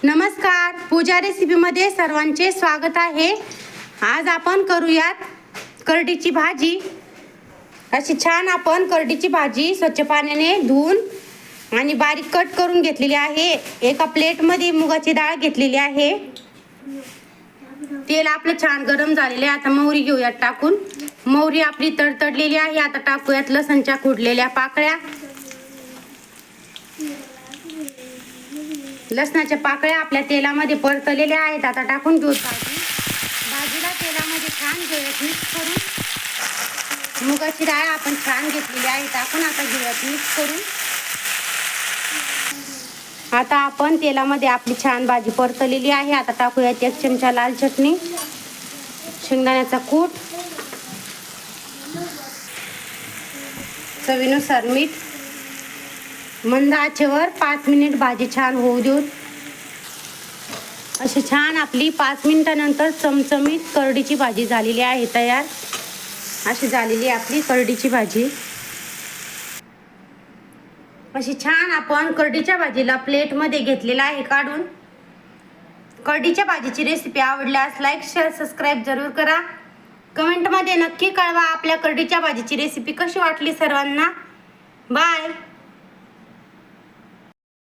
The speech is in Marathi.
नमस्कार, पूजा रेसिपीमध्ये सर्वांचे स्वागत आहे। आज आपण करूयात करडीची भाजी। अशी छान आपण करडीची भाजी स्वच्छ पाण्याने धुवून आणि बारीक कट करून घेतलेली आहे। एका प्लेटमध्ये मुगाची डाळ घेतलेली आहे। तेल आपलं छान गरम झालेले आहे। आता मोहरी घेऊयात टाकून। मोहरी आपली तडतडलेली आहे। आता टाकूयात लसणच्या कुटलेल्या पाकळ्या। लसणाच्या पाकळ्या आपल्या तेलामध्ये परतलेल्या आहेत। आता टाकून घेऊ भाजीला तेलामध्ये छान मिक्स करून। मुगाची डाळ आपण छान घेतलेली आहे, टाकून आता घेऊयात मिक्स करून। आता आपण तेलामध्ये आपली छान भाजी परतलेली आहे। आता टाकूयात 1 चमचा लाल चटणी, शेंगदाण्याचा कूट, चवीनुसार मीठ। मंद आचेवर 5 मिनिट भाजी छान होऊ देऊ। अशी छान आपली 5 मिनिटानंतर चमचमीत करडीची भाजी झालेली आहे तयार। अशी झालेली आपली करडीची भाजी। अशी छान आपण करडीच्या भाजीला प्लेटमध्ये घेतलेला आहे काढून। करडीच्या भाजीची रेसिपी आवडल्यास लाईक शेअर सबस्क्राईब जरूर करा। कमेंटमध्ये नक्की कळवा आपल्या करडीच्या भाजीची रेसिपी कशी वाटली सर्वांना। बाय।